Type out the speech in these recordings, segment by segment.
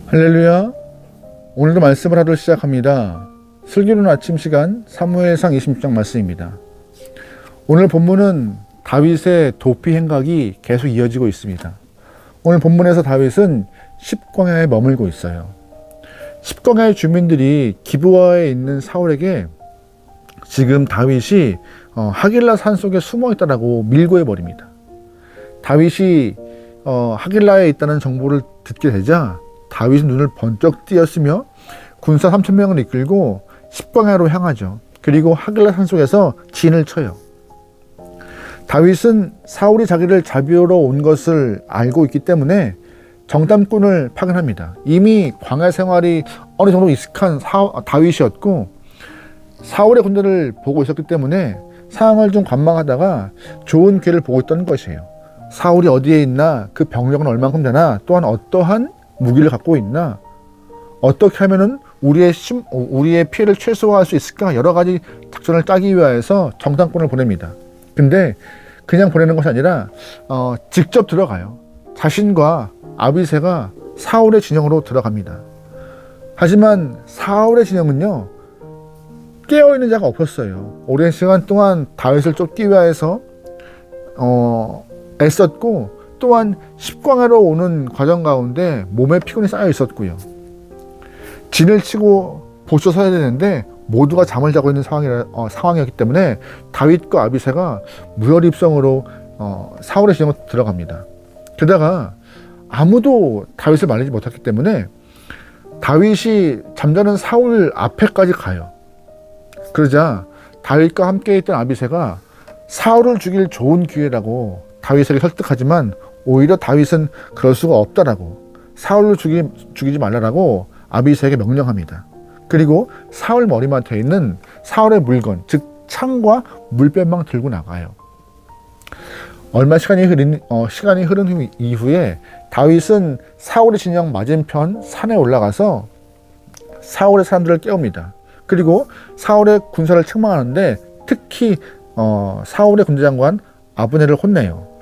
할렐루야. 오늘도 말씀을 하도록 시작합니다. 슬기로운 아침 시간 사무엘상 26장 말씀입니다. 오늘 본문은 다윗의 도피 행각이 계속 이어지고 있습니다. 오늘 본문에서 다윗은 십광야에 머물고 있어요. 십광야의 주민들이 기브아에 있는 사울에게 지금 다윗이 하길라 산속에 숨어 있다라고 밀고해 버립니다. 다윗이 하길라에 있다는 정보를 듣게 되자 다윗은 눈을 번쩍 띄었으며 군사 3,000명을 이끌고 십광야로 향하죠. 그리고 하길라 산속에서 진을 쳐요. 다윗은 사울이 자기를 잡으러 온 것을 알고 있기 때문에 정탐꾼을 파견합니다. 이미 광야 생활이 어느 정도 익숙한 다윗이었고 사울의 군대를 보고 있었기 때문에 상황을 좀 관망하다가 좋은 기회를 보고 있던 것이에요. 사울이 어디에 있나, 그 병력은 얼만큼 되나, 또한 어떠한 무기를 갖고 있나, 어떻게 하면은 우리의 피해를 최소화할 수 있을까, 여러 가지 작전을 짜기 위해서 정탐꾼을 보냅니다. 근데 그냥 보내는 것이 아니라 직접 들어가요. 자신과 아비새가 사울의 진영으로 들어갑니다. 하지만 사울의 진영은요, 깨어있는 자가 없었어요. 오랜 시간 동안 다윗을 쫓기 위해서 애썼고, 또한 십광야로 오는 과정 가운데 몸에 피곤이 쌓여 있었고요. 진을 치고 보초 서야 되는데 모두가 잠을 자고 있는 상황이었기 때문에 다윗과 아비새가 무혈입성으로 사울의 진영으로 들어갑니다. 게다가 아무도 다윗을 말리지 못했기 때문에 다윗이 잠자는 사울 앞에까지 가요. 그러자 다윗과 함께 있던 아비새가 사울을 죽일 좋은 기회라고 다윗에게 설득하지만 오히려 다윗은 그럴 수가 없다라고, 사울을 죽이지 말라라고 아비새에게 명령합니다. 그리고 사울 머리맡에 있는 사울의 물건, 즉 창과 물병만 들고 나가요. 얼마 시간이 흐른 이후에 다윗은 사울의 진영 맞은편 산에 올라가서 사울의 사람들을 깨웁니다. 그리고 사울의 군사를 책망하는데 특히 사울의 군대장관 아브넬을 혼내요.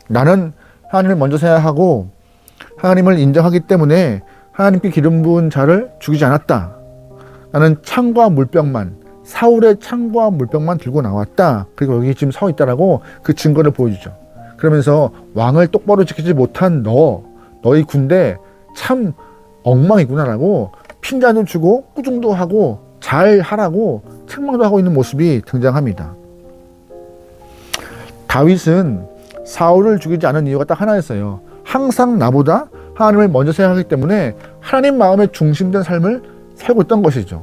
나는 하나님을 먼저 생각하고 하나님을 인정하기 때문에 하나님께 기름 부은 자를 죽이지 않았다. 나는 창과 물병만, 사울의 창과 물병만 들고 나왔다. 그리고 여기 지금 서 있다라고 그 증거를 보여주죠. 그러면서 왕을 똑바로 지키지 못한 너희 군대 참 엉망이구나라고 핀잔을 주고 꾸중도 하고 잘 하라고 책망도 하고 있는 모습이 등장합니다. 다윗은 사울을 죽이지 않은 이유가 딱 하나였어요. 항상 나보다 하나님을 먼저 생각하기 때문에 하나님 마음에 중심된 삶을 살고 있던 것이죠.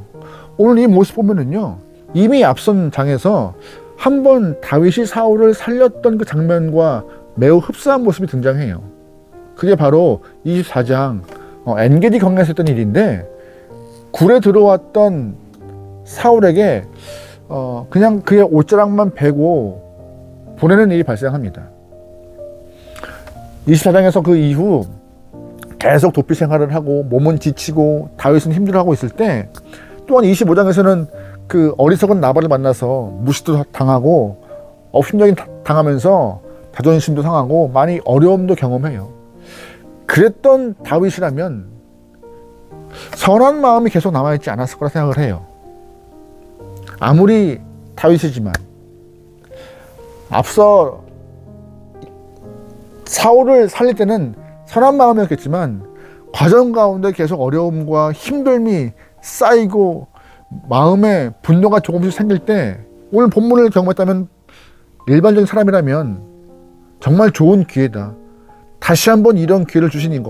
오늘 이 모습 보면은요, 이미 앞선 장에서 한번 다윗이 사울을 살렸던 그 장면과 매우 흡사한 모습이 등장해요. 그게 바로 24장 엔게디 광야에서 했던 일인데, 굴에 들어왔던 사울에게 그냥 그의 옷자락만 베고 보내는 일이 발생합니다. 24장에서 그 이후 계속 도피 생활을 하고 몸은 지치고 다윗은 힘들어하고 있을 때, 또한 25장에서는 그 어리석은 나발을 만나서 무시도 당하고 업신여긴 당하면서 자존심도 상하고 많이 어려움도 경험해요. 그랬던 다윗이라면 선한 마음이 계속 남아있지 않았을 거라 생각을 해요. 아무리 다윗이지만 앞서 사울을 살릴 때는 선한 마음이었겠지만 과정 가운데 계속 어려움과 힘듦이 쌓이고 마음에 분노가 조금씩 생길 때, 오늘 본문을 경험했다면 일반적인 사람이라면 정말 좋은 기회다. 다시 한번 이런 기회를 주신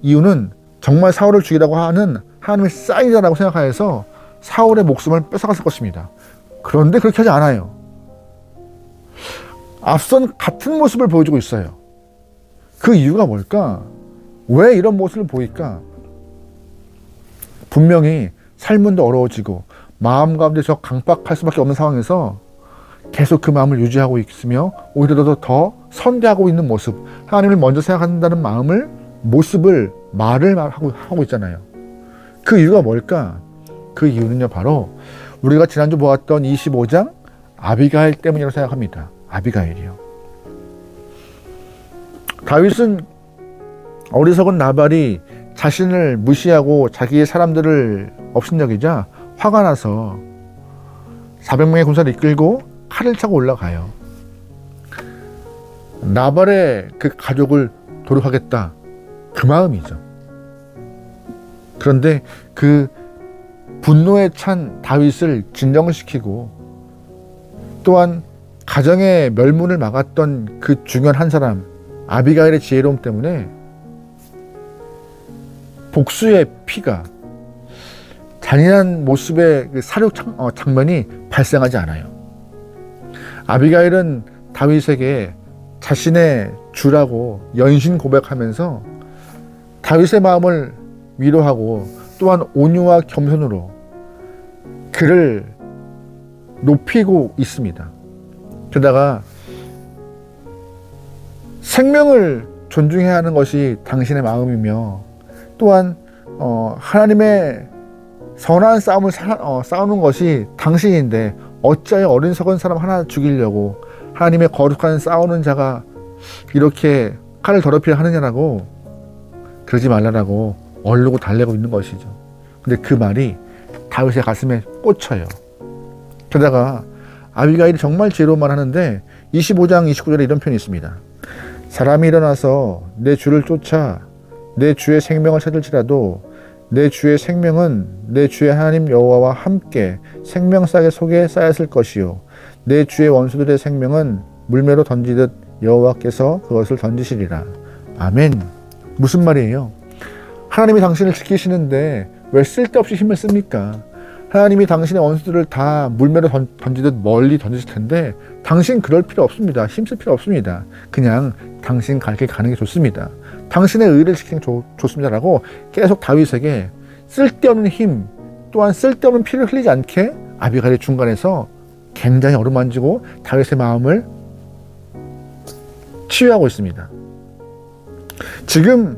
이유는 정말 사울을 죽이라고 하는 하나님의 사인이라고 생각하여서 사울의 목숨을 뺏어갔을 것입니다. 그런데 그렇게 하지 않아요. 앞선 같은 모습을 보여주고 있어요. 그 이유가 뭘까? 왜 이런 모습을 보일까? 분명히 삶은 더 어려워지고 마음 가운데 저 강박할 수밖에 없는 상황에서 계속 그 마음을 유지하고 있으며 오히려 더 선대하고 있는 모습, 하나님을 먼저 생각한다는 모습을 말을 하고 있잖아요. 그 이유가 뭘까? 그 이유는요, 바로 우리가 지난주 보았던 25장 아비가일 때문이라고 생각합니다. 아비가일이요. 다윗은 어리석은 나발이 자신을 무시하고 자기의 사람들을 업신여기자 화가 나서 400명의 군사를 이끌고 칼을 차고 올라가요. 나발의 그 가족을 도륙하겠다, 그 마음이죠. 그런데 그 분노에 찬 다윗을 진정시키고 또한 가정의 멸문을 막았던 그 중요한 한 사람 아비가일의 지혜로움 때문에 복수의 피가, 잔인한 모습의 그 사륙 장면이 발생하지 않아요. 아비가일은 다윗에게 자신의 주라고 연신 고백하면서 다윗의 마음을 위로하고 또한 온유와 겸손으로 그를 높이고 있습니다. 게다가 생명을 존중해야 하는 것이 당신의 마음이며 또한 하나님의 선한 싸움을 싸우는 것이 당신인데 어찌하여 어리석은 사람 하나 죽이려고 하나님의 거룩한 싸우는 자가 이렇게 칼을 더럽히려 하느냐라고, 그러지 말라라고 얼르고 달래고 있는 것이죠. 근데 그 말이 다윗의 가슴에 꽂혀요. 게다가 아비가일이 정말 지혜로운 말 하는데 25장 29절에 이런 표현이 있습니다. 사람이 일어나서 내 주를 쫓아 내 주의 생명을 찾을지라도 내 주의 생명은 내 주의 하나님 여호와와 함께 생명싸개 속에 쌓였을 것이요 내 주의 원수들의 생명은 물매로 던지듯 여호와께서 그것을 던지시리라. 아멘. 무슨 말이에요? 하나님이 당신을 지키시는데 왜 쓸데없이 힘을 씁니까? 하나님이 당신의 원수들을 다 물매로 던지듯 멀리 던지실 텐데 당신 그럴 필요 없습니다. 힘쓸 필요 없습니다. 그냥 당신 갈 길 가는 게 좋습니다. 당신의 의를 지키는 게 좋습니다라고 계속 다윗에게 쓸데없는 힘 또한 쓸데없는 피를 흘리지 않게 아비가일의 중간에서 굉장히 어루만지고 다윗의 마음을 치유하고 있습니다. 지금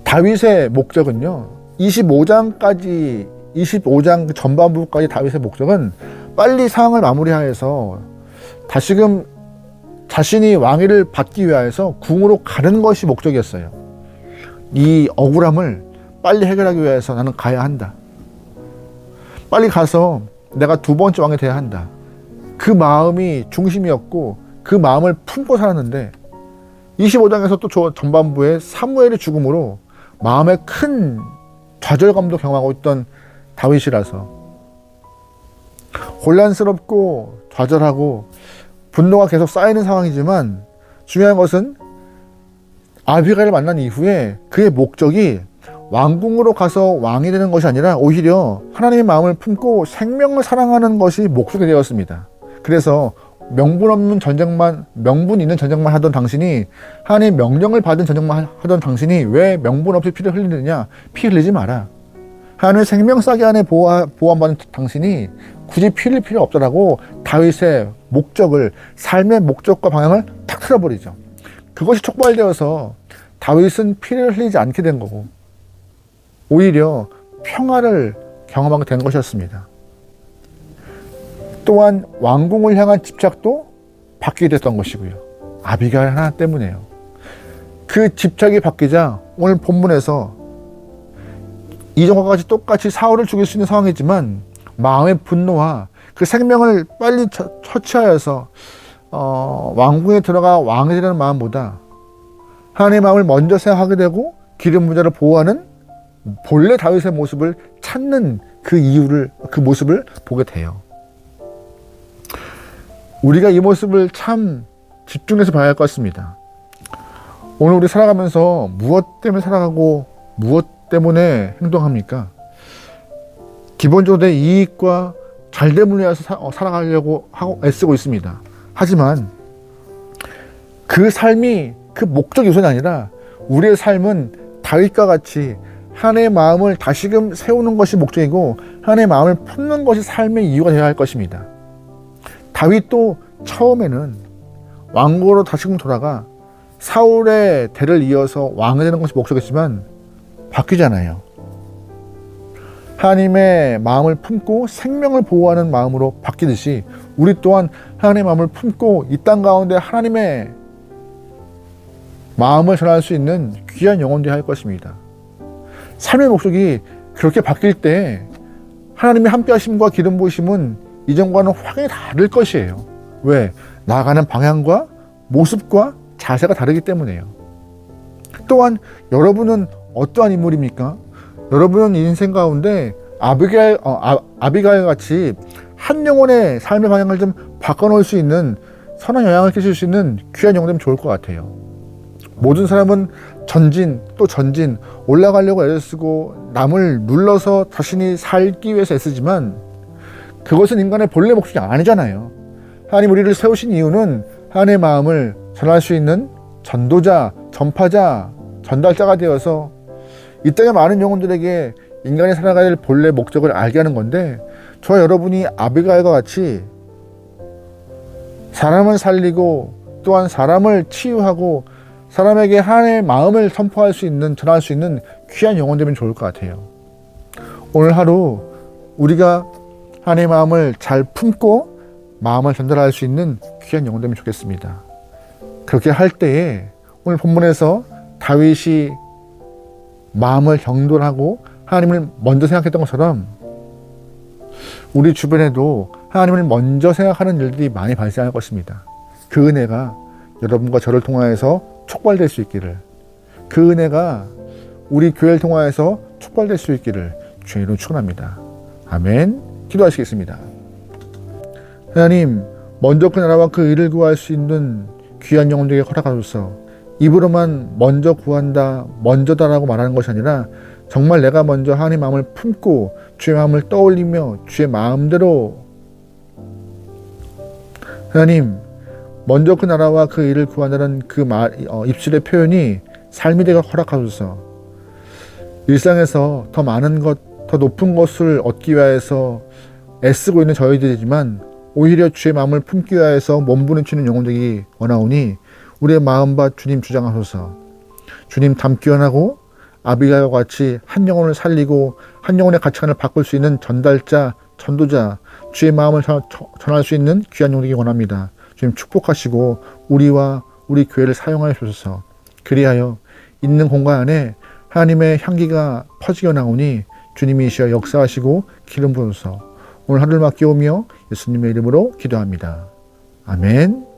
다윗의 목적은요, 25장 전반부까지 다윗의 목적은 빨리 상황을 마무리하여서 다시금 자신이 왕위를 받기 위해서 궁으로 가는 것이 목적이었어요. 이 억울함을 빨리 해결하기 위해서 나는 가야 한다. 빨리 가서 내가 두 번째 왕이 돼야 한다. 그 마음이 중심이었고 그 마음을 품고 살았는데 25장에서 또 전반부에 사무엘의 죽음으로 마음에 큰 좌절감도 경험하고 있던 다윗이라서 혼란스럽고 좌절하고 분노가 계속 쌓이는 상황이지만 중요한 것은 아비가일을 만난 이후에 그의 목적이 왕궁으로 가서 왕이 되는 것이 아니라 오히려 하나님의 마음을 품고 생명을 사랑하는 것이 목적이 되었습니다. 그래서 명분 있는 전쟁만 하던 당신이 하나님의 명령을 받은 전쟁만 하던 당신이 왜 명분 없이 피를 흘리느냐? 피 흘리지 마라. 하나님의 생명싸개 안에 보호받은 당신이 굳이 피 흘릴 필요 없다라고 다윗의 목적을, 삶의 목적과 방향을 탁 틀어버리죠. 그것이 촉발되어서 다윗은 피를 흘리지 않게 된 거고 오히려 평화를 경험하게 된 것이었습니다. 또한 왕궁을 향한 집착도 바뀌게 됐던 것이고요. 아비가일 하나 때문에요. 그 집착이 바뀌자 오늘 본문에서 이전과 같이 똑같이 사울을 죽일 수 있는 상황이지만 마음의 분노와 그 생명을 빨리 처치하여서 왕궁에 들어가 왕이 되는 마음보다 하나님의 마음을 먼저 생각하게 되고 기름 부자를 보호하는 본래 다윗의 모습을 찾는 그 모습을 보게 돼요. 우리가 이 모습을 참 집중해서 봐야 할 것 같습니다. 오늘 우리 살아가면서 무엇 때문에 살아가고 무엇 때문에 행동합니까? 기본적으로 내 이익과 잘됨을 위해서 살아가려고 하고 애쓰고 있습니다. 하지만 그 삶이 그 목적이 우선이 아니라 우리의 삶은 다윗과 같이 하나님의 마음을 다시금 세우는 것이 목적이고 하나님의 마음을 품는 것이 삶의 이유가 되어야 할 것입니다. 다윗도 처음에는 왕국으로 다시금 돌아가 사울의 대를 이어서 왕이 되는 것이 목적이었지만 바뀌잖아요. 하나님의 마음을 품고 생명을 보호하는 마음으로 바뀌듯이 우리 또한 하나님의 마음을 품고 이 땅 가운데 하나님의 마음을 전할 수 있는 귀한 영혼들이 할 것입니다. 삶의 목적이 그렇게 바뀔 때 하나님의 함께하심과 기름 부으심은 이전과는 확연히 다를 것이에요. 왜? 나아가는 방향과 모습과 자세가 다르기 때문에요. 또한 여러분은 어떠한 인물입니까? 여러분은 인생 가운데 아비가일 같이 한 영혼의 삶의 방향을 좀 바꿔놓을 수 있는 선한 영향을 끼칠 수 있는 귀한 영혼이면 좋을 것 같아요. 모든 사람은 전진 또 전진 올라가려고 애를 쓰고 남을 눌러서 자신이 살기 위해서 애쓰지만 그것은 인간의 본래 목적이 아니잖아요. 하나님 우리를 세우신 이유는 하나님의 마음을 전할 수 있는 전도자, 전파자, 전달자가 되어서 이 땅의 많은 영혼들에게 인간이 살아가야 될 본래 목적을 알게 하는 건데, 저와 여러분이 아비가일과 같이 사람을 살리고 또한 사람을 치유하고 사람에게 하나님의 마음을 선포할 수 있는, 전할 수 있는 귀한 영혼 되면 좋을 것 같아요. 오늘 하루 우리가 하나님의 마음을 잘 품고 마음을 전달할 수 있는 귀한 영혼 되면 좋겠습니다. 그렇게 할 때에 오늘 본문에서 다윗이 마음을 경돌하고 하나님을 먼저 생각했던 것처럼 우리 주변에도 하나님을 먼저 생각하는 일들이 많이 발생할 것입니다. 그 은혜가 여러분과 저를 통하여서 촉발될 수 있기를, 그 은혜가 우리 교회를 통하여서 촉발될 수 있기를 주의 이름으로 축원합니다. 아멘. 기도하시겠습니다. 하나님, 먼저 그 나라와 그 의를 구할 수 있는 귀한 영혼들에게 허락하소서. 입으로만 먼저 구한다, 먼저다라고 말하는 것이 아니라 정말 내가 먼저 하나님의 마음을 품고 주의 마음을 떠올리며 주의 마음대로, 하나님 먼저 그 나라와 그 일을 구한다는 그 입술의 표현이 삶이 되게 허락하소서. 일상에서 더 많은 것, 더 높은 것을 얻기 위해서 애쓰고 있는 저희들이지만 오히려 주의 마음을 품기 위해서 몸부림치는 영혼들이 원하오니 우리의 마음과 주님 주장하소서. 주님 닮기 원하고 아비가일과 같이 한 영혼을 살리고 한 영혼의 가치관을 바꿀 수 있는 전달자, 전도자, 주의 마음을 전할 수 있는 귀한 영혼이기 원합니다. 주님 축복하시고 우리와 우리 교회를 사용하여 주소서. 그리하여 있는 공간 안에 하나님의 향기가 퍼지게 나오니 주님이시여 역사하시고 기름 부으소서. 오늘 하루를 맡겨오며 예수님의 이름으로 기도합니다. 아멘.